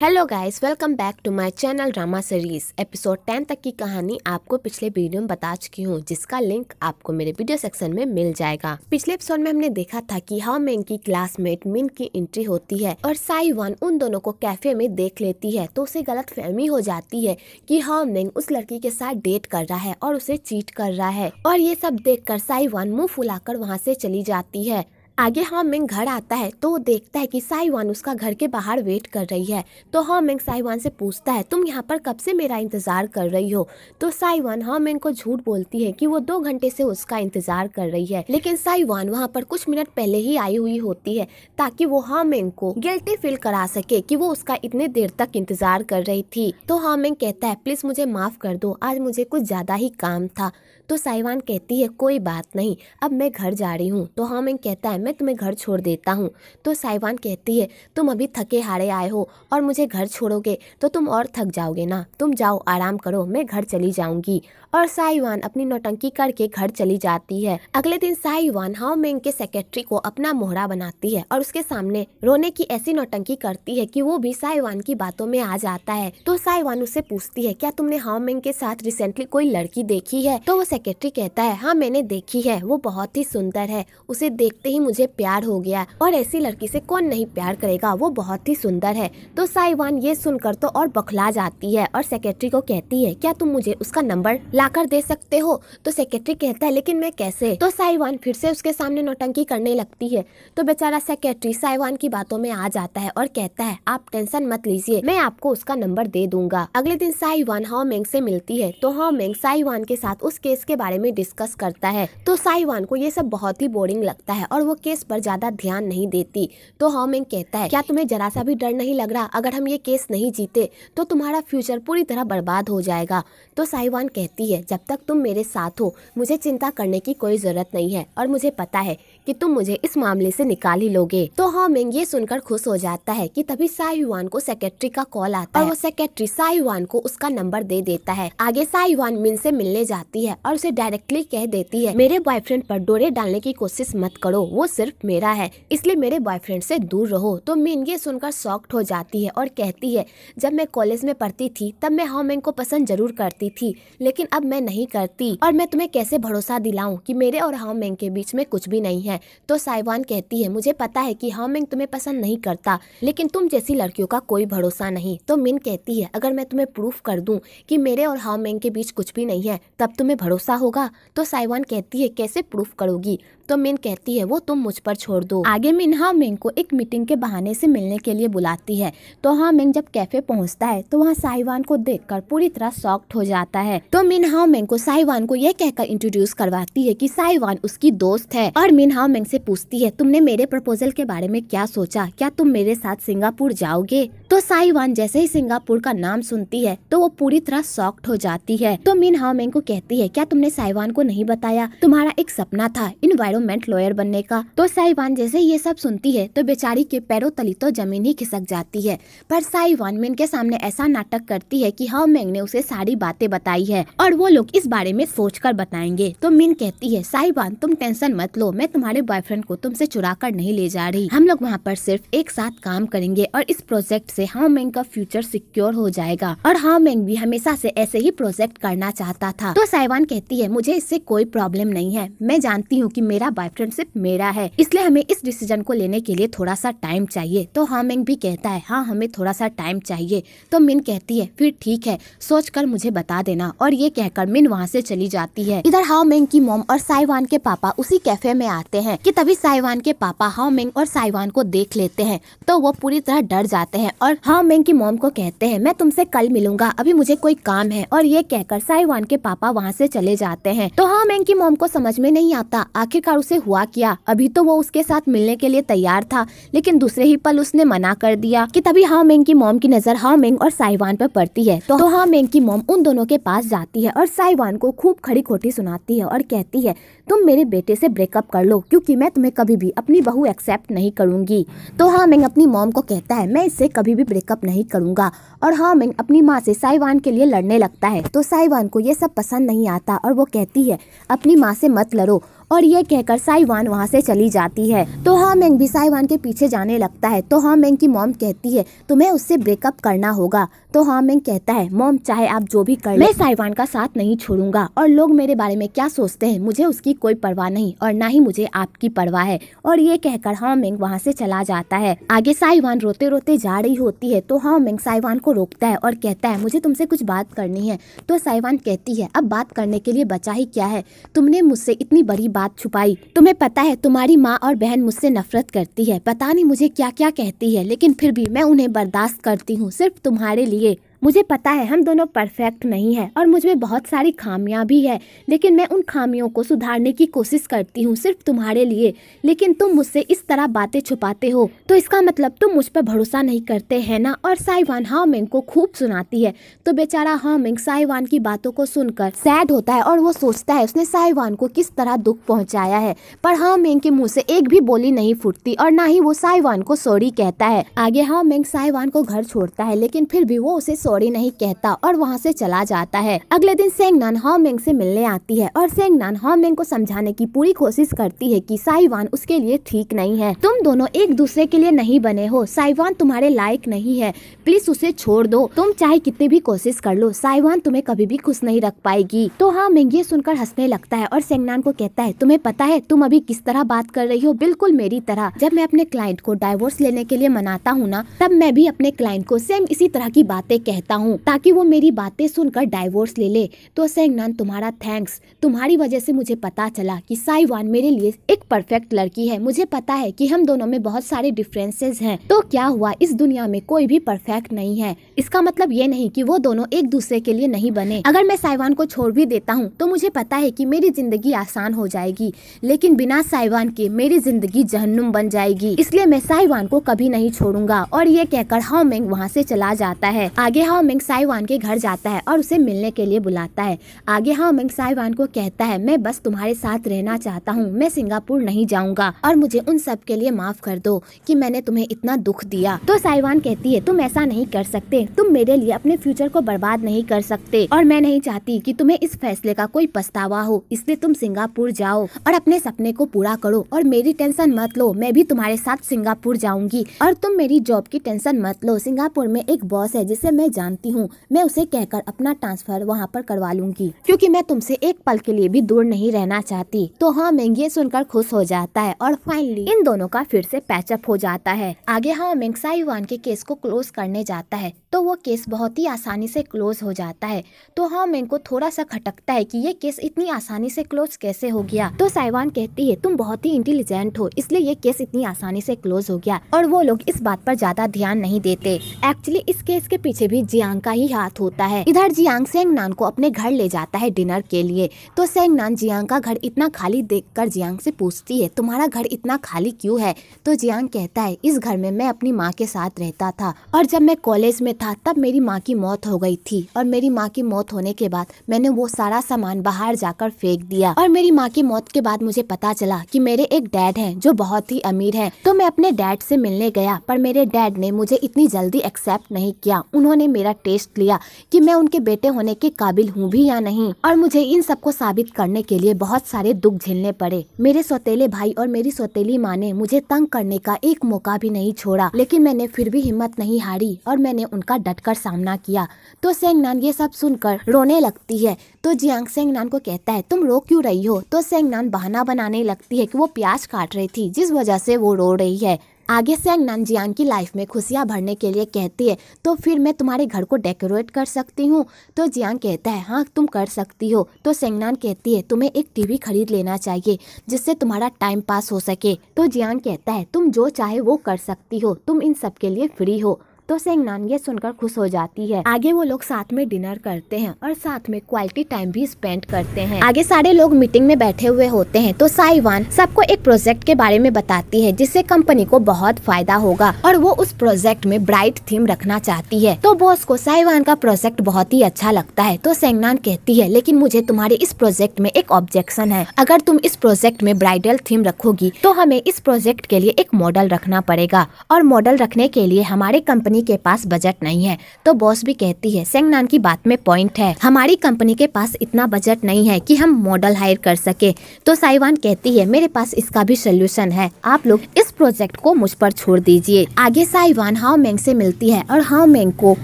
Hello guys, welcome back to my channel drama series. Episode 10 तक की कहानी आपको पिछले वीडियो में बता चुकी हूँ, जिसका लिंक आपको मेरे वीडियो सेक्शन में मिल जाएगा। पिछले एपिसोड में हमने देखा था कि हाओ मेंग की क्लासमेट मिन की एंट्री होती है और साई वन उन दोनों को कैफे में देख लेती है, तो उसे गलतफहमी हो जाती है कि हाओ मेंग उस लड़की के साथ डेट कर रहा है और उसे चीट कर रहा है। और ये सब देखकर साई वन मुँह फुलाकर वहाँ से चली जाती है। आगे हाओ मेंग घर आता है तो वो देखता है कि साई वन उसका घर के बाहर वेट कर रही है। तो हाओ मेंग साई वन से पूछता है, तुम यहाँ पर कब से मेरा इंतजार कर रही हो? तो साई वन हाओ मेंग को झूठ बोलती है कि वो 2 घंटे से उसका इंतजार कर रही है, लेकिन साई वन वहाँ पर कुछ मिनट पहले ही आई हुई होती है ताकि वो हाओ मेंग को गिल्टी फील करा सके कि वो उसका इतने देर तक इंतजार कर रही थी। तो हाओ मेंग कहता है, प्लीज मुझे माफ कर दो, आज मुझे कुछ ज्यादा ही काम था। तो साई वन कहती है, कोई बात नहीं, अब मैं घर जा रही हूँ। तो हाओ मेंग कहता है, मैं तुम्हें घर छोड़ देता हूँ। तो साई वन कहती है, तुम अभी थके हारे आए हो और मुझे घर छोड़ोगे तो तुम और थक जाओगे ना, तुम जाओ आराम करो, मैं घर चली जाऊंगी। और साई वन अपनी नौटंकी करके घर चली जाती है। अगले दिन साई वन हाओ मेंग के सेक्रेटरी को अपना मोहरा बनाती है और उसके सामने रोने की ऐसी नौटंकी करती है कि वो भी साई वन की बातों में आ जाता है। तो साई वन उससे पूछती है, क्या तुमने हाओ मेंग के साथ रिसेंटली कोई लड़की देखी है? तो वो सेक्रेटरी कहता है, हाँ मैंने देखी है, वो बहुत ही सुंदर है, उसे देखते ही मुझे प्यार हो गया और ऐसी लड़की से कौन नहीं प्यार करेगा, वो बहुत ही सुंदर है। तो साई वन ये सुनकर तो और बौखला जाती है और सेक्रेटरी को कहती है, क्या तुम मुझे उसका नंबर लाकर दे सकते हो? तो सेक्रेटरी कहता है, लेकिन मैं कैसे? तो साई वन फिर से उसके सामने नौटंकी करने लगती है। तो बेचारा सेक्रेटरी साई वन की बातों में आ जाता है और कहता है, आप टेंशन मत लीजिए, मैं आपको उसका नंबर दे दूंगा। अगले दिन साई वन हाओ मेंग से मिलती है तो हाओ मेंग साई वन के साथ उस केस के बारे में डिस्कस करता है। तो साई वन को ये सब बहुत ही बोरिंग लगता है और वो केस पर ज्यादा ध्यान नहीं देती। तो हाओ मेंग कहता है, क्या तुम्हें जरा सा भी डर नहीं लग रहा? अगर हम ये केस नहीं जीते तो तुम्हारा फ्यूचर पूरी तरह बर्बाद हो जाएगा। तो साई वन कहती है, जब तक तुम मेरे साथ हो मुझे चिंता करने की कोई जरूरत नहीं है और मुझे पता है कि तुम मुझे इस मामले से निकाल ही लोगे। तो हाओ मेंग ये सुनकर खुश हो जाता है कि तभी साई वन को सेक्रेटरी का कॉल आता है और वो सेक्रेटरी साई वन को उसका नंबर दे देता है। आगे साई वन मिन से मिलने जाती है और उसे डायरेक्टली कह देती है, मेरे बॉयफ्रेंड पर डोरे डालने की कोशिश मत करो, वो सिर्फ मेरा है, इसलिए मेरे बॉयफ्रेंड से दूर रहो। तो मिन ये सुनकर शॉक्ड हो जाती है और कहती है, जब मैं कॉलेज में पढ़ती थी तब मैं हाओ मेंग को पसंद जरूर करती थी, लेकिन अब मैं नहीं करती और मैं तुम्हें कैसे भरोसा दिलाऊं कि मेरे और हाओ मेंग के बीच में कुछ भी नहीं है। तो साई वन कहती है, मुझे पता है कि हाओ मेंग तुम्हें पसंद नहीं करता, लेकिन तुम जैसी लड़कियों का कोई भरोसा नहीं। तो मिन कहती है, अगर मैं तुम्हें प्रूफ कर दूं कि मेरे और हाओ मेंग के बीच कुछ भी नहीं है तब तुम्हें भरोसा होगा? तो साई वन कहती है, कैसे प्रूफ करोगी? तो मिन कहती है, वो तुम मुझ पर छोड़ दो। आगे मिन हाओ मेंग को एक मीटिंग के बहाने से मिलने के लिए बुलाती है। तो हाओ मेंग जब कैफे पहुंचता है तो वहाँ साई वन को देखकर पूरी तरह शॉक्ड हो जाता है। तो मिन हाओ मेंग को साई वन को यह कहकर इंट्रोड्यूस करवाती है कि साई वन उसकी दोस्त है और मिन हाओ मेंग से पूछती है, तुमने मेरे प्रपोजल के बारे में क्या सोचा? क्या तुम मेरे साथ सिंगापुर जाओगे? तो साई वन जैसे ही सिंगापुर का नाम सुनती है तो वो पूरी तरह शॉक्ड हो जाती है। तो मिन हाओ मेंग को कहती है, क्या तुमने साई वन को नहीं बताया तुम्हारा एक सपना था एनवायरनमेंट लॉयर बनने का? तो साई वन जैसे ये सब सुनती है तो बेचारी के पैरों तली तो जमीन ही खिसक जाती है। पर साई वन मिन के सामने ऐसा नाटक करती है कि हाओ मेंग ने उसे सारी बातें बताई है और वो लोग इस बारे में सोचकर बताएंगे। तो मिन कहती है, साई वन तुम टेंशन मत लो, मैं तुम्हारे बॉयफ्रेंड को तुमसे चुरा कर नहीं ले जा रही, हम लोग वहाँ पर सिर्फ एक साथ काम करेंगे और इस प्रोजेक्ट से हाओ मेंग का फ्यूचर सिक्योर हो जाएगा और हाओ मेंग भी हमेशा से ऐसे ही प्रोजेक्ट करना चाहता था। तो साई वन कहती है, मुझे इससे कोई प्रॉब्लम नहीं है, मैं जानती हूँ कि मेरा बॉयफ्रेंड सिर्फ मेरा है, इसलिए हमें इस डिसीजन को लेने के लिए थोड़ा सा टाइम चाहिए। तो हाओ मेंग भी कहता है, हाँ हमें थोड़ा सा टाइम चाहिए। तो मिन कहती है, फिर ठीक है, सोच कर मुझे बता देना। और ये कहकर मिन वहाँ से चली जाती है। इधर हाओ मेंग की मॉम और साई वन के पापा उसी कैफे में आते हैं कि तभी साई वन के पापा हाओ मेंग और साई वन को देख लेते हैं तो वो पूरी तरह डर जाते हैं और हाओ मेंग की मॉम को कहते हैं, मैं तुमसे कल मिलूंगा, अभी मुझे कोई काम है। और ये कहकर साई वन के पापा वहाँ से चले जाते हैं। तो हाओ मेंग की मॉम को समझ में नहीं आता आखिरकार उसे हुआ क्या। अभी तो वो उसके साथ मिलने के लिए तैयार था, लेकिन दूसरे ही पल उसने मना कर दिया। कि तभी हाओ मेंग की मॉम की नजर हाओ मेंग और साई वन पर पड़ती है। तो हाओ मेंग की मॉम उन दोनों के पास जाती है और साई वन को खूब खड़ी खोटी सुनाती है और कहती है, तुम मेरे बेटे से ब्रेकअप कर लो, क्योंकि मैं तुम्हें कभी भी अपनी बहू एक्सेप्ट नहीं करूंगी। तो हाओ मेंग अपनी मॉम को कहता है, मैं इससे कभी भी ब्रेकअप नहीं करूंगा। और हाओ मेंग अपनी माँ से साई वन के लिए लड़ने लगता है। तो साई वन को ये सब पसंद नहीं आता और वो कहती है, अपनी माँ से मत लड़ो और ये कहकर साइवान वहाँ से चली जाती है। तो हा मेंग भी साइवान के पीछे जाने लगता है। तो हा मेंग की मॉम कहती है तुम्हें उससे ब्रेकअप करना होगा। तो हा मेंग कहता है मॉम चाहे आप जो भी कर ले, मैं साइवान का साथ नहीं छोड़ूंगा और लोग मेरे बारे में क्या सोचते हैं मुझे उसकी कोई परवाह नहीं और ना ही मुझे आपकी परवाह है। और ये कहकर हा मेंग वहाँ से चला जाता है। आगे साइवान रोते रोते जा रही होती है। तो हा मेंग साइवान को रोकता है और कहता है मुझे तुमसे कुछ बात करनी है। तो साइवान कहती है अब बात करने के लिए बचा ही क्या है, तुमने मुझसे इतनी बड़ी बात छुपाई। तुम्हें पता है तुम्हारी माँ और बहन मुझसे नफरत करती है, पता नहीं मुझे क्या क्या कहती है, लेकिन फिर भी मैं उन्हें बर्दाश्त करती हूँ सिर्फ तुम्हारे लिए। मुझे पता है हम दोनों परफेक्ट नहीं है और मुझ में बहुत सारी खामियां भी है, लेकिन मैं उन खामियों को सुधारने की कोशिश करती हूँ सिर्फ तुम्हारे लिए। लेकिन तुम मुझसे इस तरह बातें छुपाते हो तो इसका मतलब तुम मुझ पर भरोसा नहीं करते है ना। और साइवान हा मेंग को खूब सुनाती है। तो बेचारा हा मेंग साइवान की बातों को सुनकर सैड होता है और वो सोचता है उसने साइवान को किस तरह दुख पहुँचाया है। पर हा मेंग के मुँह से एक भी बोली नहीं फूटती और ना ही वो साइवान को सॉरी कहता है। आगे हा मेंग साइवान को घर छोड़ता है, लेकिन फिर भी वो उसे सॉरी नहीं कहता और वहाँ से चला जाता है। अगले दिन सेंगनान हा मेंग से मिलने आती है और सेंगनान हा मेंग को समझाने की पूरी कोशिश करती है कि साइवान उसके लिए ठीक नहीं है, तुम दोनों एक दूसरे के लिए नहीं बने हो, साइवान तुम्हारे लायक नहीं है, प्लीज उसे छोड़ दो, तुम चाहे कितनी भी कोशिश कर लो साइवान तुम्हें कभी भी खुश नहीं रख पाएगी। तो हा मेंग ये सुनकर हंसने लगता है और सेंगनान को कहता है तुम्हें पता है तुम अभी किस तरह बात कर रही हो, बिल्कुल मेरी तरह। जब मैं अपने क्लाइंट को डाइवोर्स लेने के लिए मनाता हूँ ना, तब मैं भी अपने क्लाइंट को सेम इसी तरह की बातें कहता हूँ ताकि वो मेरी बातें सुनकर डाइवोर्स ले ले। तो सेंगनान तुम्हारा थैंक्स, तुम्हारी वजह से मुझे पता चला कि साइवान मेरे लिए एक परफेक्ट लड़की है। मुझे पता है कि हम दोनों में बहुत सारे डिफरेंसेस हैं, तो क्या हुआ, इस दुनिया में कोई भी परफेक्ट नहीं है। इसका मतलब ये नहीं कि वो दोनों एक दूसरे के लिए नहीं बने। अगर मैं साइवान को छोड़ भी देता हूँ तो मुझे पता है कि मेरी जिंदगी आसान हो जाएगी, लेकिन बिना साइवान के मेरी जिंदगी जहन्नुम बन जाएगी, इसलिए मैं साइवान को कभी नहीं छोड़ूंगा। और ये कहकर हा मेंग वहाँ से चला जाता है। आगे हा मेंग साइवान के घर जाता है और उसे मिलने के लिए बुलाता है। आगे हा मेंग साइवान को कहता है मैं बस तुम्हारे साथ रहना चाहता हूँ, मैं सिंगापुर नहीं जाऊंगा और मुझे उन सब के लिए माफ कर दो कि मैंने तुम्हें इतना दुख दिया। तो साइवान कहती है तुम ऐसा नहीं कर सकते, तुम मेरे लिए अपने फ्यूचर को बर्बाद नहीं कर सकते और मैं नहीं चाहती कि तुम्हें इस फैसले का कोई पछतावा हो, इसलिए तुम सिंगापुर जाओ और अपने सपने को पूरा करो और मेरी टेंशन मत लो, मैं भी तुम्हारे साथ सिंगापुर जाऊंगी। और तुम मेरी जॉब की टेंशन मत लो, सिंगापुर में एक बॉस है जिसे मैं जानती हूँ, मैं उसे कहकर अपना ट्रांसफर वहाँ पर करवा लूंगी, क्योंकि मैं तुमसे एक पल के लिए भी दूर नहीं रहना चाहती। तो हा मेंग ये सुनकर खुश हो जाता है और फाइनली इन दोनों का फिर से पैचअप हो जाता है। आगे हा मेंग साइवान के केस को क्लोज करने जाता है तो वो केस बहुत ही आसानी से क्लोज हो जाता है। तो हा मेंग को थोड़ा सा खटकता है कि ये केस इतनी आसानी से क्लोज कैसे हो गया। तो साइवान कहती है तुम बहुत ही इंटेलिजेंट हो, इसलिए ये केस इतनी आसानी से क्लोज हो गया। और वो लोग इस बात पर ज्यादा ध्यान नहीं देते। एक्चुअली इस केस के पीछे भी जियांग का ही हाथ होता है। इधर जियांग सेंगनान को अपने घर ले जाता है डिनर के लिए। तो सेंगनान जियांग का घर इतना खाली देखकर जियांग से पूछती है तुम्हारा घर इतना खाली क्यों है। तो जियांग कहता है इस घर में मैं अपनी माँ के साथ रहता था और जब मैं कॉलेज में था तब मेरी माँ की मौत हो गई थी और मेरी माँ की मौत होने के बाद मैंने वो सारा सामान बाहर जाकर फेंक दिया और मेरी माँ की मौत के बाद मुझे पता चला कि मेरे एक डैड हैं जो बहुत ही अमीर हैं। तो मैं अपने डैड से मिलने गया पर मेरे डैड ने मुझे इतनी जल्दी एक्सेप्ट नहीं किया। उन्होंने मेरा टेस्ट लिया कि मैं उनके बेटे होने के काबिल हूँ भी या नहीं और मुझे इन सबको साबित करने के लिए बहुत सारे दुख झेलने पड़े। मेरे सौतेले भाई और मेरी सौतेली माँ ने मुझे तंग करने का एक मौका भी नहीं छोड़ा, लेकिन मैंने फिर भी हिम्मत नहीं हारी और मैंने उनका डटकर सामना किया। तो सेंगनान ये सब सुनकर रोने लगती है। तो जियांग सेंगनान को कहता है तुम रो क्यों रही हो। तो सेंगनान बहाना बनाने लगती है कि वो प्याज काट रही थी जिस वजह से वो रो रही है। आगे सेंगनान जियांग की लाइफ में खुशियाँ भरने के लिए कहती है तो फिर मैं तुम्हारे घर को डेकोरेट कर सकती हूँ। तो जियांग कहता है हाँ तुम कर सकती हो। तो सेंगनान कहती है तुम्हें एक टीवी खरीद लेना चाहिए जिससे तुम्हारा टाइम पास हो सके। तो जियांग कहता है तुम जो चाहे वो कर सकती हो, तुम इन सब के लिए फ्री हो। तो सेंगनान ये सुनकर खुश हो जाती है। आगे वो लोग साथ में डिनर करते हैं और साथ में क्वालिटी टाइम भी स्पेंड करते हैं। आगे सारे लोग मीटिंग में बैठे हुए होते हैं तो साइवान सबको एक प्रोजेक्ट के बारे में बताती है जिससे कंपनी को बहुत फायदा होगा और वो उस प्रोजेक्ट में ब्राइट थीम रखना चाहती है। तो बॉस को साइवान का प्रोजेक्ट बहुत ही अच्छा लगता है। तो सेंगनान कहती है लेकिन मुझे तुम्हारे इस प्रोजेक्ट में एक ऑब्जेक्शन है, अगर तुम इस प्रोजेक्ट में ब्राइडल थीम रखोगी तो हमें इस प्रोजेक्ट के लिए एक मॉडल रखना पड़ेगा और मॉडल रखने के लिए हमारे कंपनी कंपनी के पास बजट नहीं है। तो बॉस भी कहती है सेंगनान की बात में पॉइंट है, हमारी कंपनी के पास इतना बजट नहीं है कि हम मॉडल हायर कर सके। तो साइवान कहती है मेरे पास इसका भी सोल्यूशन है, आप लोग इस प्रोजेक्ट को मुझ पर छोड़ दीजिए। आगे साइवान हाओ मेंग से मिलती है और हाओ मेंग को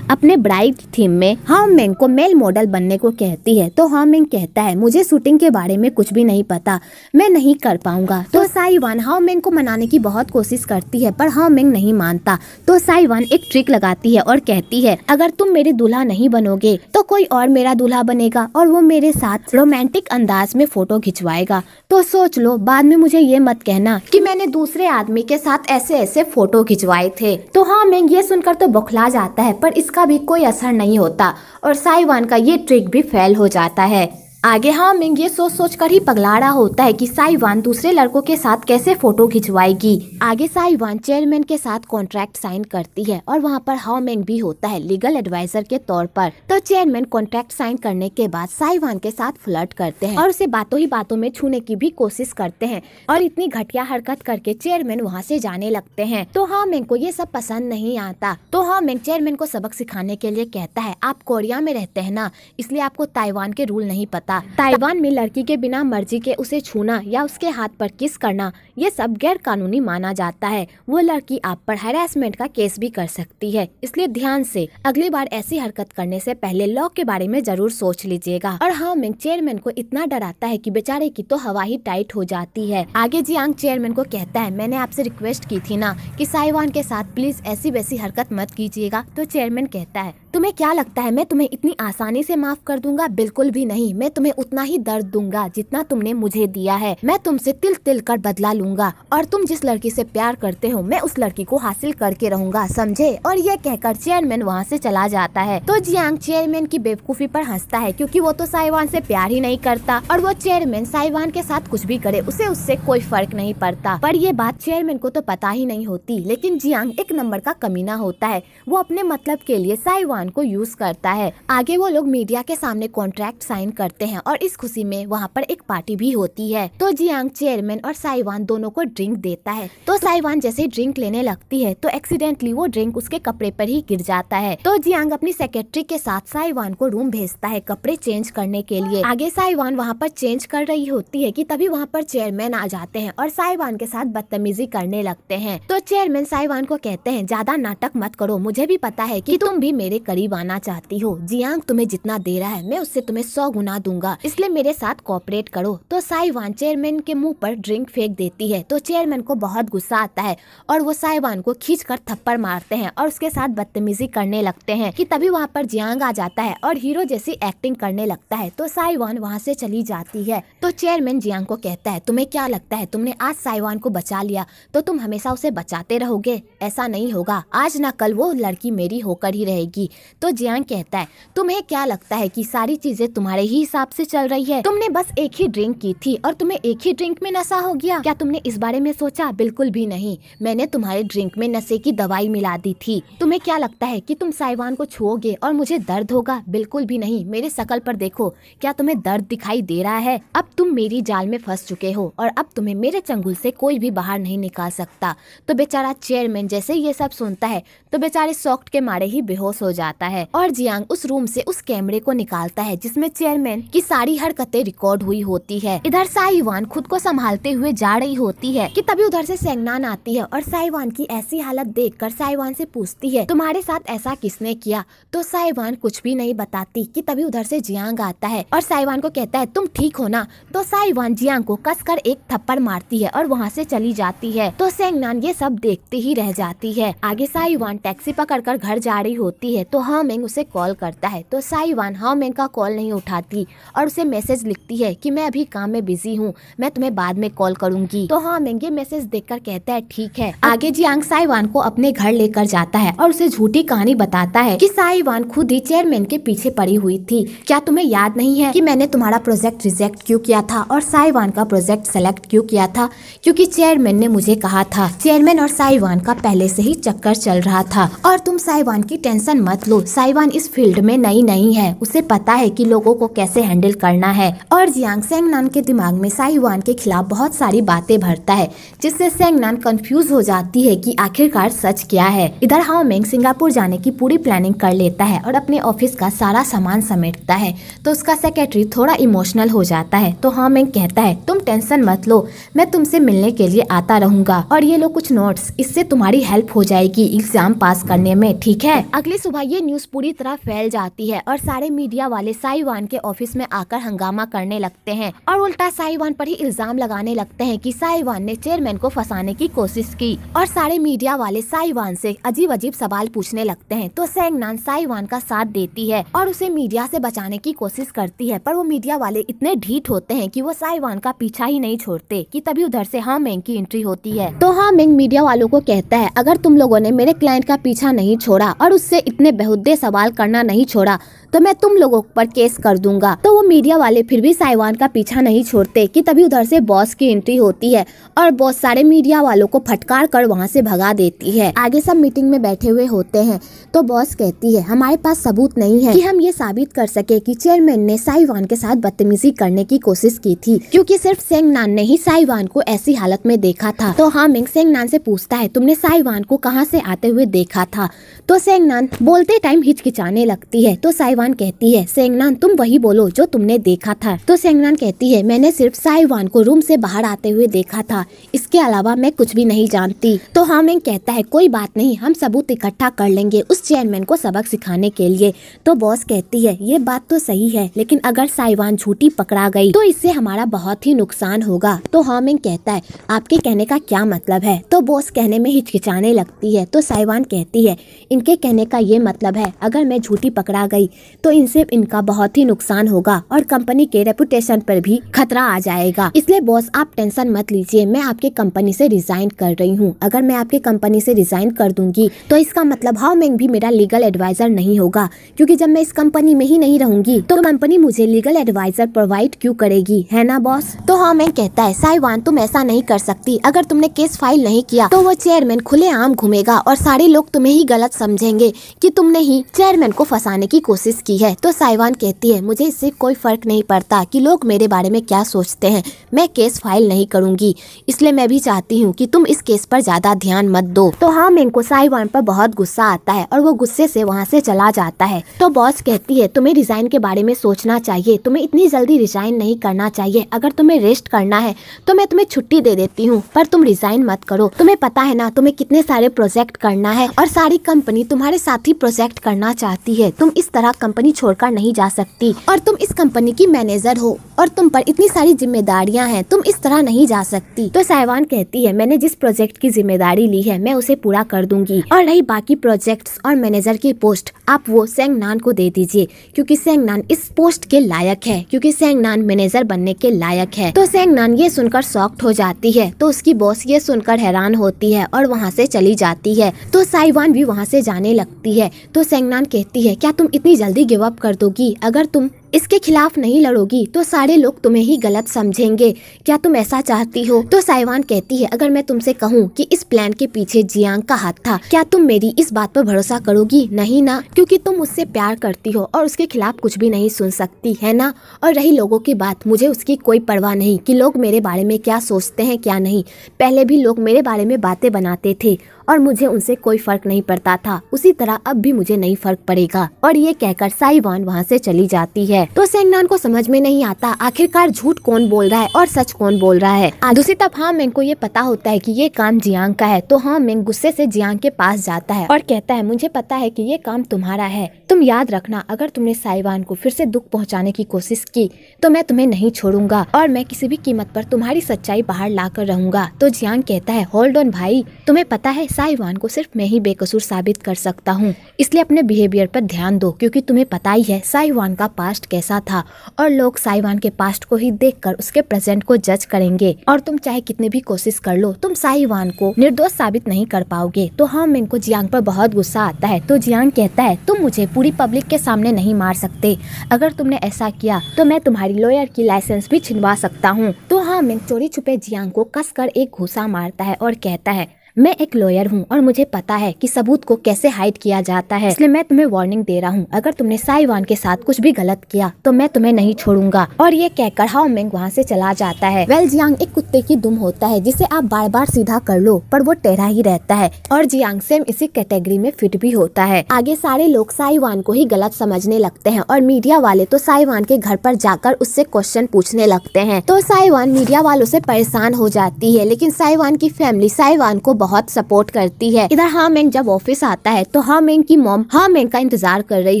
अपने ब्राइड थीम में हाओ मेंग को मेल मॉडल बनने को कहती है। तो हाओ मेंग कहता है मुझे शूटिंग के बारे में कुछ भी नहीं पता, मैं नहीं कर पाऊंगा। तो साइवान हाओ मेंग को मनाने की बहुत कोशिश करती है पर हाओ मेंग नहीं मानता। तो साइवान एक ट्रिक लगाती है और कहती है अगर तुम मेरे दूल्हा नहीं बनोगे तो कोई और मेरा दूल्हा बनेगा और वो मेरे साथ रोमांटिक अंदाज में फोटो खिंचवाएगा। तो सोच लो, बाद में मुझे ये मत कहना कि मैंने दूसरे आदमी के साथ ऐसे ऐसे फोटो खिंचवाए थे। तो हाओ मेंग ये सुनकर तो बौखला जाता है पर इसका भी कोई असर नहीं होता और साइवान का ये ट्रिक भी फेल हो जाता है। आगे हाओ मेंग ये सोच कर ही पगला रहा होता है कि साइवान दूसरे लड़कों के साथ कैसे फोटो खिंचवाएगी। आगे साइवान चेयरमैन के साथ कॉन्ट्रैक्ट साइन करती है और वहाँ पर हाओ मेंग भी होता है लीगल एडवाइजर के तौर पर। तो चेयरमैन कॉन्ट्रैक्ट साइन करने के बाद साइवान के साथ फ्लर्ट करते हैं और उसे बातों ही बातों में छूने की भी कोशिश करते हैं और इतनी घटिया हरकत करके चेयरमैन वहाँ से जाने लगते हैं। तो हाओ मेंग को ये सब पसंद नहीं आता। तो हाओ मेंग चेयरमैन को सबक सिखाने के लिए कहता है आप कोरिया में रहते हैं ना, इसलिए आपको ताइवान के रूल नहीं पता। ताइवान में लड़की के बिना मर्जी के उसे छूना या उसके हाथ पर किस करना ये सब गैर कानूनी माना जाता है। वो लड़की आप पर हैरेसमेंट का केस भी कर सकती है, इसलिए ध्यान से अगली बार ऐसी हरकत करने से पहले लॉ के बारे में जरूर सोच लीजिएगा। और हाओ मेंग चेयरमैन को इतना डराता है कि बेचारे की तो हवा ही टाइट हो जाती है। आगे जियांग चेयरमैन को कहता है मैंने आपसे रिक्वेस्ट की थी ना कि साइवान के साथ प्लीज ऐसी वैसी हरकत मत कीजिएगा। तो चेयरमैन कहता है तुम्हें क्या लगता है मैं तुम्हें इतनी आसानी से माफ कर दूंगा? बिल्कुल भी नहीं, मैं तुम्हें उतना ही दर्द दूंगा जितना तुमने मुझे दिया है। मैं तुमसे तिल तिल कर बदला लूंगा और तुम जिस लड़की से प्यार करते हो मैं उस लड़की को हासिल करके रहूंगा, समझे? और ये कहकर चेयरमैन वहाँ से चला जाता है। तो जियांग चेयरमैन की बेवकूफी पर हंसता है क्योंकि वो तो साइवान से प्यार ही नहीं करता और वो चेयरमैन साइवान के साथ कुछ भी करे उसे उससे कोई फर्क नहीं पड़ता। पर ये बात चेयरमैन को तो पता ही नहीं होती। लेकिन जियांग एक नंबर का कमीना होता है, वो अपने मतलब के लिए साइवान को यूज करता है। आगे वो लोग मीडिया के सामने कॉन्ट्रैक्ट साइन करते हैं और इस खुशी में वहाँ पर एक पार्टी भी होती है। तो जियांग चेयरमैन और साइवान दोनों को ड्रिंक देता है। तो साइवान जैसे ड्रिंक लेने लगती है तो एक्सीडेंटली वो ड्रिंक उसके कपड़े पर ही गिर जाता है। तो जियांग अपनी सेक्रेटरी के साथ साइवान को रूम भेजता है कपड़े चेंज करने के लिए। आगे साइवान वहाँ पर चेंज कर रही होती है कि तभी वहाँ पर चेयरमैन आ जाते हैं और साइवान के साथ बदतमीजी करने लगते हैं। तो चेयरमैन साइवान को कहते हैं ज्यादा नाटक मत करो, मुझे भी पता है कि तुम भी मेरे करीब आना चाहती हो। जियांग तुम्हें जितना दे रहा है मैं उससे तुम्हें 100 गुना दूंगा, इसलिए मेरे साथ कोऑपरेट करो। तो साइवान चेयरमैन के मुंह पर ड्रिंक फेंक देती है। तो चेयरमैन को बहुत गुस्सा आता है और वो साइवान को खींचकर थप्पड़ मारते हैं और उसके साथ बदतमीजी करने लगते हैं कि तभी वहाँ पर जियांग आ जाता है और हीरो जैसी एक्टिंग करने लगता है। तो साइवान वहाँ से चली जाती है। तो चेयरमैन जियांग को कहता है तुम्हें क्या लगता है तुमने आज साइवान को बचा लिया तो तुम हमेशा उसे बचाते रहोगे? ऐसा नहीं होगा, आज ना कल वो लड़की मेरी होकर ही रहेगी। तो जियांग कहता है तुम्हें क्या लगता है कि सारी चीजें तुम्हारे ही हिसाब से चल रही है? तुमने बस एक ही ड्रिंक की थी और तुम्हें एक ही ड्रिंक में नशा हो गया, क्या तुमने इस बारे में सोचा? बिल्कुल भी नहीं, मैंने तुम्हारे ड्रिंक में नशे की दवाई मिला दी थी। तुम्हें क्या लगता है कि तुम साइवान को छुओगे और मुझे दर्द होगा? बिल्कुल भी नहीं, मेरे शकल पर देखो, क्या तुम्हें दर्द दिखाई दे रहा है? अब तुम मेरी जाल में फंस चुके हो और अब तुम्हें मेरे चंगुल से कोई भी बाहर नहीं निकाल सकता। तो बेचारा चेयरमैन जैसे ये सब सुनता है तो बेचारे शॉक्ड के मारे ही बेहोश हो जाता है और जियांग उस रूम से उस कैमरे को निकालता है जिसमें चेयरमैन की सारी हरकतें रिकॉर्ड हुई होती है। इधर साइवान खुद को संभालते हुए जा रही होती है कि तभी उधर से सेंगनान आती है और साइवान की ऐसी हालत देखकर साइवान से पूछती है तुम्हारे साथ ऐसा किसने किया? तो साइवान कुछ भी नहीं बताती कि तभी उधर से जियांग आता है और साइवान को कहता है तुम ठीक हो ना? तो साइवान जियांग को कसकर एक थप्पड़ मारती है और वहाँ से चली जाती है। तो सेंगनान ये सब देखते ही रह जाती है। आगे साइवान टैक्सी पकड़कर घर जा रही होती है तो हाओ मेंग उसे कॉल करता है। तो साइवान हाओ मेंग का कॉल नहीं उठाती और उसे मैसेज लिखती है कि मैं अभी काम में बिजी हूँ, मैं तुम्हें बाद में कॉल करूंगी। तो हाओ मेंग ये मैसेज देखकर कहता है ठीक है। आगे जियांग साइवान को अपने घर लेकर जाता है और उसे झूठी कहानी बताता है कि साइवान खुद ही चेयरमैन के पीछे पड़ी हुई थी। क्या तुम्हें याद नहीं है कि मैंने तुम्हारा प्रोजेक्ट रिजेक्ट क्यों किया था और साइवान का प्रोजेक्ट सेलेक्ट क्यों किया था? क्योंकि चेयरमैन ने मुझे कहा था। चेयरमैन और साइवान का पहले से ही चक्कर चल रहा था और तुम साइवान की टेंशन मत मत लो, साइवान इस फील्ड में नई नहीं है, उसे पता है कि लोगों को कैसे हैंडल करना है। और जियांग सेंगनान के दिमाग में साइवान के खिलाफ बहुत सारी बातें भरता है, जिससे सेंगनान कंफ्यूज हो जाती है कि आखिरकार सच क्या है। इधर हाओ मेंग सिंगापुर जाने की पूरी प्लानिंग कर लेता है और अपने ऑफिस का सारा सामान समेटता है, तो उसका सेक्रेटरी थोड़ा इमोशनल हो जाता है। तो हाओ मेंग कहता है, तुम टेंशन मत लो, मैं तुमसे मिलने के लिए आता रहूंगा, और ये लो कुछ नोट्स, इससे तुम्हारी हेल्प हो जाएगी एग्जाम पास करने में, ठीक है। अगली सुबह ये न्यूज पूरी तरह फैल जाती है और सारे मीडिया वाले साइवान के ऑफिस में आकर हंगामा करने लगते हैं और उल्टा साइवान पर ही इल्जाम लगाने लगते हैं कि साइवान ने चेयरमैन को फंसाने की कोशिश की। और सारे मीडिया वाले साइवान से अजीब अजीब सवाल पूछने लगते हैं। तो सेंगनान साइवान का साथ देती है और उसे मीडिया से बचाने की कोशिश करती है, पर वो मीडिया वाले इतने ढीठ होते हैं कि वो साइवान का पीछा ही नहीं छोड़ते। कि तभी उधर से हाओ मेंग की एंट्री होती है। तो हाओ मेंग मीडिया वालों को कहता है, अगर तुम लोगों ने मेरे क्लाइंट का पीछा नहीं छोड़ा और उससे इतने बेहुद्दे सवाल करना नहीं छोड़ा तो मैं तुम लोगों पर केस कर दूंगा। तो वो मीडिया वाले फिर भी साइवान का पीछा नहीं छोड़ते। कि तभी उधर से बॉस की एंट्री होती है और बॉस सारे मीडिया वालों को फटकार कर वहाँ से भगा देती है। आगे सब मीटिंग में बैठे हुए होते हैं, तो बॉस कहती है, हमारे पास सबूत नहीं है कि हम ये साबित कर सके कि चेयरमैन ने साइवान के साथ बदतमीजी करने की कोशिश की थी, क्योंकि सिर्फ सेंगनान ने ही साइवान को ऐसी हालत में देखा था। तो हाओ मेंग सेंगनान से पूछता है, तुमने साइवान को कहाँ से आते हुए देखा था? तो सेंगनान बोलते टाइम हिचकिचाने लगती है। तो साइवान कहती है, सेंगनान तुम वही बोलो जो तुमने देखा था। तो सेंगनान कहती है, मैंने सिर्फ साइवान को रूम से बाहर आते हुए देखा था, इसके अलावा मैं कुछ भी नहीं जानती। तो हाओ मेंग कहता है, कोई बात नहीं, हम सबूत इकट्ठा कर लेंगे उस चेयरमैन को सबक सिखाने के लिए। तो बॉस कहती है, ये बात तो सही है, लेकिन अगर साइवान झूठी पकड़ा गई तो इससे हमारा बहुत ही नुकसान होगा। तो हाओ मेंग कहता है, आपके कहने का क्या मतलब है? तो बॉस कहने में हिचकिचाने लगती है। तो साइवान कहती है, इनके कहने का ये मतलब है, अगर मैं झूठी पकड़ा गई तो इनसे इनका बहुत ही नुकसान होगा और कंपनी के रेपुटेशन पर भी खतरा आ जाएगा। इसलिए बॉस आप टेंशन मत लीजिए, मैं आपके कंपनी से रिजाइन कर रही हूँ। अगर मैं आपके कंपनी से रिजाइन कर दूंगी तो इसका मतलब हाओ मेंग भी मेरा लीगल एडवाइजर नहीं होगा, क्योंकि जब मैं इस कंपनी में ही नहीं रहूंगी तो कंपनी मुझे लीगल एडवाइजर प्रोवाइड क्यों करेगी, है ना बॉस? तो हाओ मेंग कहता है, साइवान तुम ऐसा नहीं कर सकती, अगर तुमने केस फाइल नहीं किया तो वो चेयरमैन खुलेआम घूमेगा और सारे लोग तुम्हें ही गलत समझेंगे कि तुमने ही चेयरमैन को फंसाने की कोशिश की है। तो साइवान कहती है, मुझे इससे कोई फर्क नहीं पड़ता कि लोग मेरे बारे में क्या सोचते हैं, मैं केस फाइल नहीं करूंगी, इसलिए मैं भी चाहती हूँ कि तुम इस केस पर ज्यादा ध्यान मत दो। तो हाओ मेंग को साइवान पर बहुत गुस्सा आता है और वो गुस्से से वहाँ से चला जाता है। तो बॉस कहती है, तुम्हें रिजाइन के बारे में सोचना चाहिए, तुम्हें इतनी जल्दी रिजाइन नहीं करना चाहिए, अगर तुम्हें रेस्ट करना है तो मैं तुम्हें छुट्टी दे देती हूँ, पर तुम रिजाइन मत करो। तुम्हें पता है ना तुम्हें कितने सारे प्रोजेक्ट करना है और सारी कंपनी तुम्हारे साथ ही प्रोजेक्ट करना चाहती है, तुम इस तरह कंपनी छोड़कर नहीं जा सकती और तुम इस कंपनी की मैनेजर हो और तुम पर इतनी सारी जिम्मेदारियां हैं, तुम इस तरह नहीं जा सकती। तो साइवान कहती है, मैंने जिस प्रोजेक्ट की जिम्मेदारी ली है मैं उसे पूरा कर दूंगी, और रही बाकी प्रोजेक्ट्स और मैनेजर की पोस्ट आप वो सेंगनान को दे दीजिए, क्योंकि सेंगनान इस पोस्ट के लायक है, क्योंकि सेंगनान मैनेजर बनने के लायक है। तो सेंगनान ये सुनकर शॉक्ड हो जाती है। तो उसकी बॉस ये सुनकर हैरान होती है और वहाँ से चली जाती है। तो साइवान भी वहाँ से जाने लगती है। तो सेंगनान कहती है, क्या तुम इतनी जल्दी गिव अप कर दोगी? अगर तुम इसके खिलाफ नहीं लड़ोगी तो सारे लोग तुम्हें ही गलत समझेंगे, क्या तुम ऐसा चाहती हो? तो साइवान कहती है, अगर मैं तुमसे कहूँ कि इस प्लान के पीछे जियांग का हाथ था, क्या तुम मेरी इस बात पर भरोसा करोगी? नहीं ना, क्योंकि तुम उससे प्यार करती हो और उसके खिलाफ कुछ भी नहीं सुन सकती, है ना? और रही लोगों की बात, मुझे उसकी कोई परवाह नहीं कि लोग मेरे बारे में क्या सोचते हैं क्या नहीं। पहले भी लोग मेरे बारे में बातें बनाते थे और मुझे उनसे कोई फर्क नहीं पड़ता था, उसी तरह अब भी मुझे नहीं फर्क पड़ेगा। और ये कहकर साइवान वहाँ से चली जाती है। तो सेंगनान को समझ में नहीं आता आखिरकार झूठ कौन बोल रहा है और सच कौन बोल रहा है। दूसरी तरफ हाओ मेंग को ये पता होता है कि ये काम जियांग का है। तो हाओ मेंग गुस्से से जियांग के पास जाता है और कहता है, मुझे पता है कि ये काम तुम्हारा है, तुम याद रखना, अगर तुमने साइवान को फिर से दुख पहुँचाने की कोशिश की तो मैं तुम्हें नहीं छोड़ूंगा और मैं किसी भी कीमत पर तुम्हारी सच्चाई बाहर ला कर रहूंगा। तो जियांग कहता है, होल्ड ऑन भाई, तुम्हें पता है साइवान को सिर्फ मैं ही बेकसूर साबित कर सकता हूँ, इसलिए अपने बिहेवियर पर ध्यान दो, क्योंकि तुम्हें पता ही है साइवान का पास्ट कैसा था और लोग साइवान के पास्ट को ही देखकर उसके प्रेजेंट को जज करेंगे और तुम चाहे कितनी भी कोशिश कर लो तुम साइवान को निर्दोष साबित नहीं कर पाओगे। तो हाओ मेंग को जियांग पर बहुत गुस्सा आता है। तो जियांग कहता है, तुम मुझे पूरी पब्लिक के सामने नहीं मार सकते, अगर तुमने ऐसा किया तो मैं तुम्हारी लॉयर की लाइसेंस भी छिनवा सकता हूँ। तो हाओ मेंग चोरी छुपे जियांग को कसकर एक घूसा मारता है और कहता है, मैं एक लॉयर हूँ और मुझे पता है कि सबूत को कैसे हाइड किया जाता है, इसलिए मैं तुम्हें वार्निंग दे रहा हूँ। अगर तुमने साइवान के साथ कुछ भी गलत किया तो मैं तुम्हें नहीं छोड़ूंगा। और ये कहकर हाओ मेंग वहाँ से चला जाता है। वेल जियांग एक कुत्ते की दुम होता है जिसे आप बार बार सीधा कर लो पर वो टेढ़ा ही रहता है, और जियांग सेम इसी कैटेगरी में फिट भी होता है। आगे सारे लोग साइवान को ही गलत समझने लगते हैं और मीडिया वाले तो साइवान के घर पर जाकर उससे क्वेश्चन पूछने लगते हैं। तो साइवान मीडिया वालों से परेशान हो जाती है, लेकिन साइवान की फैमिली साइवान को बहुत सपोर्ट करती है। इधर हाओ मेंग जब ऑफिस आता है तो हाओ मेंग की मॉम हाओ मेंग का इंतजार कर रही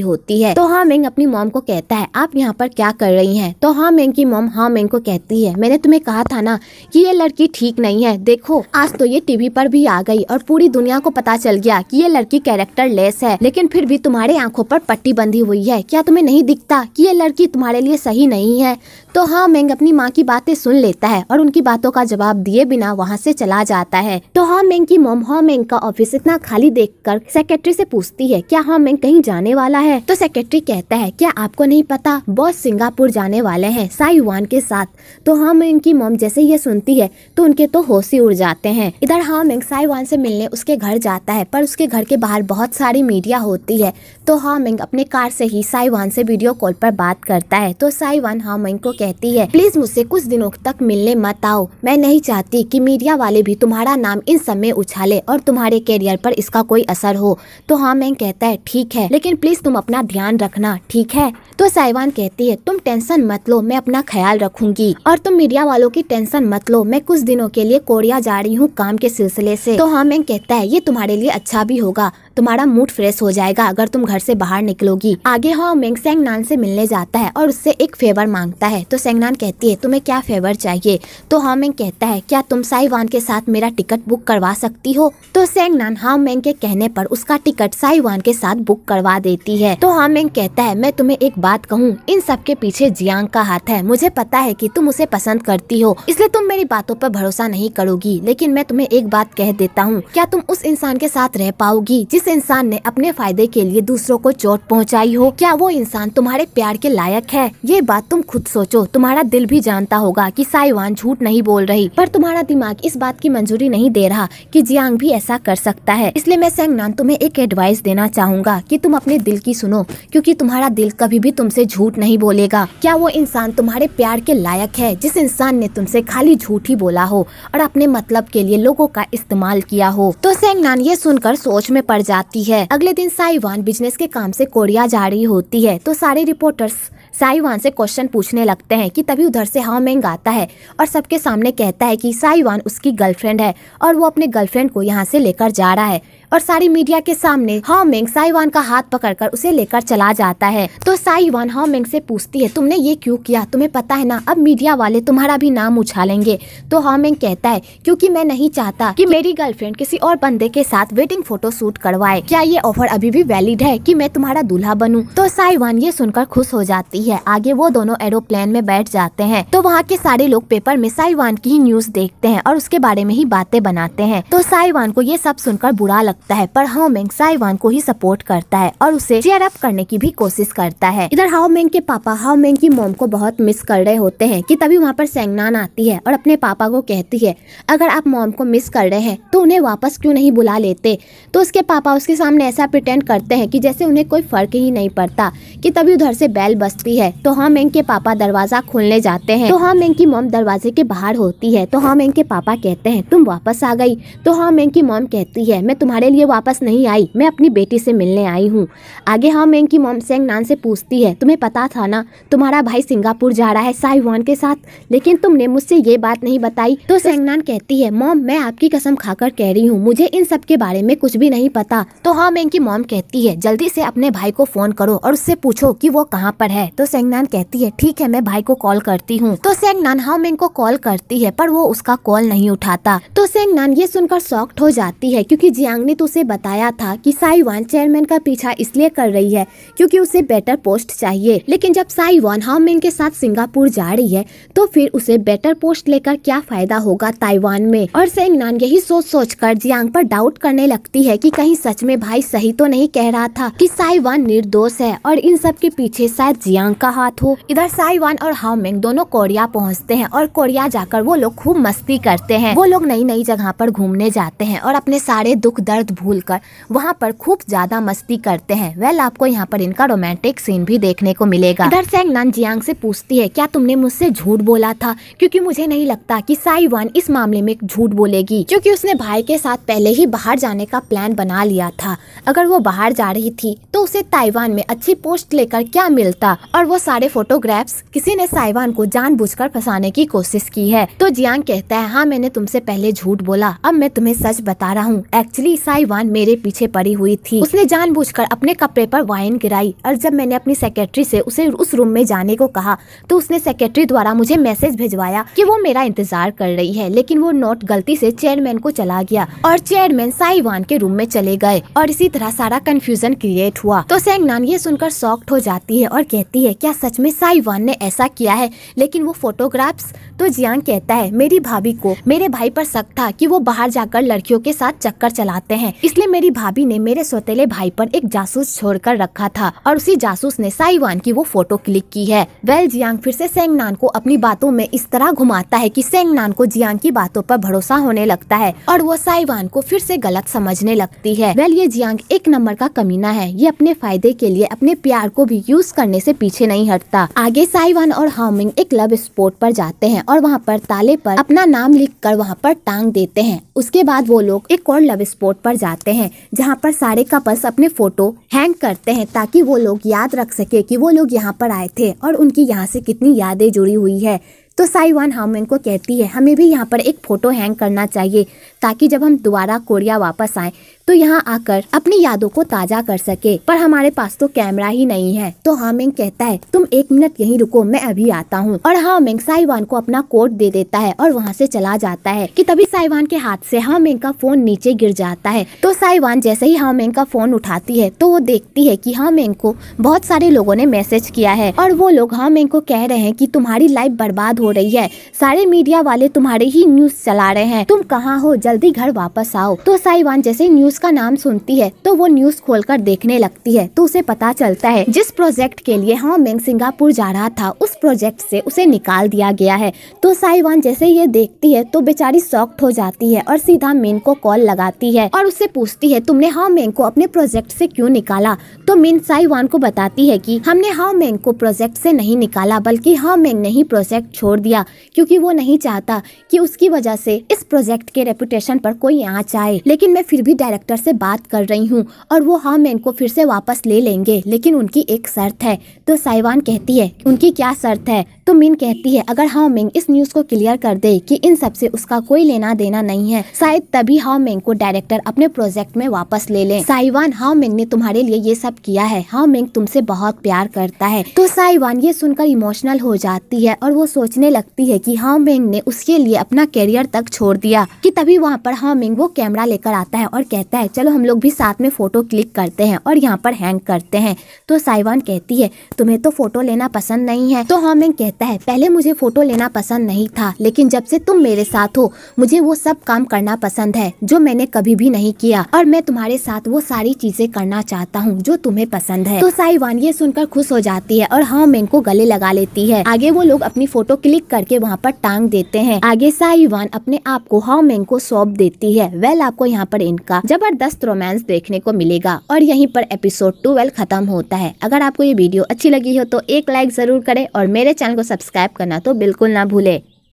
होती है। तो हाओ मेंग अपनी मॉम को कहता है आप यहाँ पर क्या कर रही हैं? तो हाओ मेंग की मॉम हाओ मेंग को कहती है मैंने तुम्हें कहा था ना कि ये लड़की ठीक नहीं है, देखो आज तो ये टीवी पर भी आ गई और पूरी दुनिया को पता चल गया कि ये लड़की कैरेक्टर लेस है, लेकिन फिर भी तुम्हारे आंखों पर पट्टी बंधी हुई है। क्या तुम्हें नहीं दिखता कि ये लड़की तुम्हारे लिए सही नहीं है? तो हाओ मेंग अपनी माँ की बातें सुन लेता है और उनकी बातों का जवाब दिए बिना वहाँ से चला जाता है। तो हाओ मेंग की मॉम हाओ मेंग का ऑफिस इतना खाली देखकर सेक्रेटरी से पूछती है क्या हाओ मेंग कहीं जाने वाला है? तो सेक्रेटरी कहता है क्या आपको नहीं पता बॉस सिंगापुर जाने वाले हैं साइवान के साथ। तो हाओ मेंग की मॉम जैसे ये सुनती है तो उनके तो होश ही उड़ जाते हैं। इधर हाओ मेंग साइवान से मिलने उसके घर जाता है, पर उसके घर के बाहर बहुत सारी मीडिया होती है। तो हाओ मेंग अपने कार से ही साइवान से वीडियो कॉल पर बात करता है। तो साइवान हाओ मेंग को कहती है प्लीज मुझसे कुछ दिनों तक मिलने मत आओ, मैं नहीं चाहती कि मीडिया वाले भी तुम्हारा नाम इन सब में उछाले और तुम्हारे कैरियर पर इसका कोई असर हो। तो हाओ मेंग कहता है ठीक है, लेकिन प्लीज तुम अपना ध्यान रखना, ठीक है? तो साइवान कहती है तुम टेंशन मत लो, मैं अपना ख्याल रखूंगी, और तुम मीडिया वालों की टेंशन मत लो, मैं कुछ दिनों के लिए कोरिया जा रही हूँ काम के सिलसिले से। तो हाओ मेंग कहता है ये तुम्हारे लिए अच्छा भी होगा, तुम्हारा मूड फ्रेश हो जाएगा अगर तुम घर से बाहर निकलोगी। आगे हाओ मेंग सेंगनान से मिलने जाता है और उससे एक फेवर मांगता है। तो सेंगनान कहती है तुम्हें क्या फेवर चाहिए? तो हाओ मेंग कहता है क्या तुम साइवान के साथ मेरा टिकट बुक करवा सकती हो? तो सेंगनान हाओ मेंग के कहने पर उसका टिकट साइवान के साथ बुक करवा देती है। तो हाओ मेंग कहता है मैं तुम्हें एक बात कहूँ, इन सब के पीछे जियांग का हाथ है, मुझे पता है कि तुम उसे पसंद करती हो, इसलिए तुम मेरी बातों पर भरोसा नहीं करोगी, लेकिन मैं तुम्हें एक बात कह देता हूँ, क्या तुम उस इंसान के साथ रह पाओगी जिस इंसान ने अपने फायदे के लिए दूसरों को चोट पहुँचाई हो? क्या वो इंसान तुम्हारे प्यार के लायक है? ये बात तुम खुद सोचो। तुम्हारा दिल भी जानता होगा कि साइवान झूठ नहीं बोल रही, पर तुम्हारा दिमाग इस बात की मंजूरी नहीं दे रहा कि जियांग भी ऐसा कर सकता है। इसलिए मैं सेंगनान तुम्हें एक एडवाइस देना चाहूँगा कि तुम अपने दिल की सुनो, क्योंकि तुम्हारा दिल कभी भी तुमसे झूठ नहीं बोलेगा। क्या वो इंसान तुम्हारे प्यार के लायक है जिस इंसान ने तुमसे खाली झूठ ही बोला हो और अपने मतलब के लिए लोगों का इस्तेमाल किया हो? तो सेंगनान ये सुनकर सोच में पड़ जाती है। अगले दिन साइवान बिजनेस के काम से कोरिया जा रही होती है। तो सारे रिपोर्टर्स साइवान से क्वेश्चन पूछने लगते हैं कि तभी उधर से हाओ मेंग आता है और सबके सामने कहता है कि साइवान उसकी गर्लफ्रेंड है और वो अपने गर्लफ्रेंड को यहाँ से लेकर जा रहा है। और सारी मीडिया के सामने हाओ मेंग साइवान का हाथ पकड़कर उसे लेकर चला जाता है। तो साइवान हाओ मेंग से पूछती है तुमने ये क्यों किया? तुम्हें पता है ना अब मीडिया वाले तुम्हारा भी नाम उछालेंगे। तो हाओ मेंग कहता है क्योंकि मैं नहीं चाहता कि मेरी गर्लफ्रेंड किसी और बंदे के साथ वेडिंग फोटो शूट करवाए। क्या ये ऑफर अभी भी वैलिड है कि मैं तुम्हारा दूल्हा बनूं? तो साइवान ये सुनकर खुश हो जाती है। आगे वो दोनों एरोप्लेन में बैठ जाते हैं। तो वहाँ के सारे लोग पेपर में साइवान की ही न्यूज देखते हैं और उसके बारे में ही बातें बनाते हैं। तो साइवान को ये सब सुनकर बुरा लगता है, पर हाओ मेंग साइवान को ही सपोर्ट करता है और उसे चीयर अप करने की भी कोशिश करता है। इधर हाओ मेंग के पापा हाओ मेंग की मॉम को बहुत मिस कर रहे होते हैं कि तभी वहाँ पर सेंगनान आती है और अपने पापा को कहती है अगर आप मॉम को मिस कर रहे हैं तो उन्हें वापस क्यों नहीं बुला लेते? तो उसके पापा उसके सामने ऐसा प्रिटेंड करते हैं कि जैसे उन्हें कोई फर्क ही नहीं पड़ता। कि तभी उधर से बेल बजती है। तो हाओ मेंग के पापा दरवाजा खोलने जाते हैं। तो हाओ मेंग की मॉम दरवाजे के बाहर होती है। तो हाओ मेंग के पापा कहते हैं तुम वापस आ गई? तो हाओ मेंग की मॉम कहती है मैं तुम्हारे लिए वापस नहीं आई, मैं अपनी बेटी से मिलने आई हूँ। आगे हाओ मेंग की मॉम सेंगनान से पूछती है तुम्हें पता था ना तुम्हारा भाई सिंगापुर जा रहा है साइवान के साथ, लेकिन तुमने मुझसे ये बात नहीं बताई। तो सेंगनान कहती है मॉम मैं आपकी कसम खाकर कह रही हूँ मुझे इन सब के बारे में कुछ भी नहीं पता। तो हाओ मेंग की मॉम कहती है जल्दी से अपने भाई को फोन करो और उससे पूछो कि वो कहाँ पर है। तो सेंगनान कहती है ठीक है मैं भाई को कॉल करती हूँ। तो सेंगनान हाओ मेंग को कॉल करती है पर वो उसका कॉल नहीं उठाता। तो सेंगनान ये सुनकर शॉक्ड हो जाती है क्योंकि जियांग ने तो उसे बताया था कि साइवान चेयरमैन का पीछा इसलिए कर रही है क्योंकि उसे बेटर पोस्ट चाहिए। लेकिन जब साइवान हाओमेंग के साथ सिंगापुर जा रही है तो फिर उसे बेटर पोस्ट लेकर क्या फायदा होगा ताइवान में। और सेंगनान यही सोच कर जियांग पर डाउट करने लगती है कि कहीं सच में भाई सही तो नहीं कह रहा था कि साइवान निर्दोष है और इन सब के पीछे शायद जियांग का हाथ हो। इधर साइवान और हाओमेंग दोनों कोरिया पहुंचते हैं और कोरिया जाकर वो लोग खूब मस्ती करते हैं। वो लोग नई नई जगह पर घूमने जाते हैं और अपने सारे दुख दर्द भूलकर वहाँ पर खूब ज्यादा मस्ती करते हैं। वेल आपको यहाँ पर इनका रोमांटिक सीन भी देखने को मिलेगा। इधर सेंगनान जियांग से पूछती है क्या तुमने मुझसे झूठ बोला था, क्योंकि मुझे नहीं लगता कि साइवान इस मामले में झूठ बोलेगी, क्योंकि उसने भाई के साथ पहले ही बाहर जाने का प्लान बना लिया था। अगर वो बाहर जा रही थी तो उसे ताइवान में अच्छी पोस्ट लेकर क्या मिलता, और वो सारे फोटोग्राफ्स किसी ने साइवान को जानबूझकर फंसाने की कोशिश की है। तो जियांग कहता है हाँ मैंने तुमसे पहले झूठ बोला, अब मैं तुम्हें सच बता रहा हूँ। एक्चुअली साइवान मेरे पीछे पड़ी हुई थी, उसने जानबूझकर अपने कपड़े पर वाइन गिराई और जब मैंने अपनी सेक्रेटरी से उसे उस रूम में जाने को कहा तो उसने सेक्रेटरी द्वारा मुझे मैसेज भिजवाया कि वो मेरा इंतजार कर रही है, लेकिन वो नोट गलती से चेयरमैन को चला गया और चेयरमैन साइवान के रूम में चले गए और इसी तरह सारा कंफ्यूजन क्रिएट हुआ। तो सेंगनान ये सुनकर शॉक्ड हो जाती है और कहती है क्या सच में साइवान ने ऐसा किया है, लेकिन वो फोटोग्राफ्स। तो जियांग कहता है मेरी भाभी को मेरे भाई पर शक था कि वो बाहर जाकर लड़कियों के साथ चक्कर चलाते हैं, इसलिए मेरी भाभी ने मेरे सौतेले भाई पर एक जासूस छोड़कर रखा था और उसी जासूस ने साइवान की वो फोटो क्लिक की है। वेल जियांग फिर से सेंगनान को अपनी बातों में इस तरह घुमाता है कि सेंगनान को जियांग की बातों पर भरोसा होने लगता है और वो साइवान को फिर से गलत समझने लगती है। वेल ये जियांग एक नंबर का कमीना है, ये अपने फायदे के लिए अपने प्यार को भी यूज करने से पीछे नहीं हटता। आगे साइवान और हाओमेंग एक लव स्पॉट पर जाते हैं और वहाँ पर ताले पर अपना नाम लिखकर वहाँ पर टांग देते हैं। उसके बाद वो लोग एक और लव स्पॉट पर जाते हैं जहाँ पर सारे कपल्स अपने फोटो हैंग करते हैं ताकि वो लोग याद रख सके कि वो लोग यहाँ पर आए थे और उनकी यहाँ से कितनी यादें जुड़ी हुई है। तो साइवान हाओमेंग को कहती है हमें भी यहाँ पर एक फोटो हैंग करना चाहिए ताकि जब हम दोबारा कोरिया वापस आए तो यहाँ आकर अपनी यादों को ताजा कर सके, पर हमारे पास तो कैमरा ही नहीं है। तो हाओमेंग कहता है तुम 1 मिनट यहीं रुको, मैं अभी आता हूँ। और हाओमेंग साइवान को अपना कोड दे देता है और वहाँ से चला जाता है कि तभी साइवान के हाथ से हाओमेंग का फोन नीचे गिर जाता है। तो साइवान जैसे ही हाओमेंग का फोन उठाती है तो वो देखती है कि हाओमेंग को बहुत सारे लोगों ने मैसेज किया है और वो लोग हाओमेंग को कह रहे हैं कि तुम्हारी लाइफ बर्बाद हो रही है, सारे मीडिया वाले तुम्हारे ही न्यूज चला रहे हैं, तुम कहाँ हो, जल्दी घर वापस आओ। तो साइवान जैसे न्यूज का नाम सुनती है तो वो न्यूज खोलकर देखने लगती है तो उसे पता चलता है जिस प्रोजेक्ट के लिए हाओमेंग सिंगापुर जा रहा था उस प्रोजेक्ट से उसे निकाल दिया गया है। तो साइवान जैसे ये देखती है तो बेचारी शॉक्ड हो जाती है और सीधा मिन को कॉल लगाती है और उससे पूछती है तुमने हाओमेंग को अपने प्रोजेक्ट से क्यों निकाला। तो मिन साइवान को बताती है कि हमने हाओमेंग को प्रोजेक्ट से नहीं निकाला बल्कि हाओमेंग ने ही प्रोजेक्ट छोड़ दिया क्योंकि वो नहीं चाहता कि उसकी वजह से इस प्रोजेक्ट के रेपुटेशन पर कोई आँच आए। लेकिन मैं फिर भी डायरेक्टर से बात कर रही हूँ और वो हाओमेंग को फिर से वापस ले लेंगे, लेकिन उनकी एक शर्त है। तो साइवान कहती है उनकी क्या शर्त है। तो मिन कहती है अगर हाओमेंग इस न्यूज को क्लियर कर दे कि इन सब से उसका कोई लेना देना नहीं है, शायद तभी हाओमेंग को डायरेक्टर अपने प्रोजेक्ट में वापस ले ले। साइवान हाओमेंग ने तुम्हारे लिए ये सब किया है, हाओमेंग तुमसे बहुत प्यार करता है। तो साइवान ये सुनकर इमोशनल हो जाती है और वो सोचने लगती है कि हाओमेंग ने उसके लिए अपना कैरियर तक छोड़ दिया। कि तभी वहाँ पर हाओमेंग वो कैमरा लेकर आता है और कहता है चलो हम लोग भी साथ में फोटो क्लिक करते हैं और यहाँ पर हैंग करते हैं। तो साइवान कहती है तुम्हें तो फोटो लेना पसंद नहीं है। तो हाओमेंग कहता है पहले मुझे फोटो लेना पसंद नहीं था, लेकिन जब से तुम मेरे साथ हो मुझे वो सब काम करना पसंद है जो मैंने कभी भी नहीं किया और मैं तुम्हारे साथ वो सारी चीजें करना चाहता हूँ जो तुम्हें पसंद है। तो साइवान ये सुनकर खुश हो जाती है और हाओमेंग को गले लगा लेती है। आगे वो लोग अपनी फोटो क्लिक करके वहाँ पर टांग देते हैं। आगे साइवान अपने आप को हाओमेंग को सौंप देती है। वेल आपको यहाँ पर इनका जबरदस्त रोमांस देखने को मिलेगा और यहीं पर एपिसोड 12 खत्म होता है। अगर आपको ये वीडियो अच्छी लगी हो तो एक लाइक जरूर करें और मेरे चैनल को सब्सक्राइब करना तो बिल्कुल ना भूले।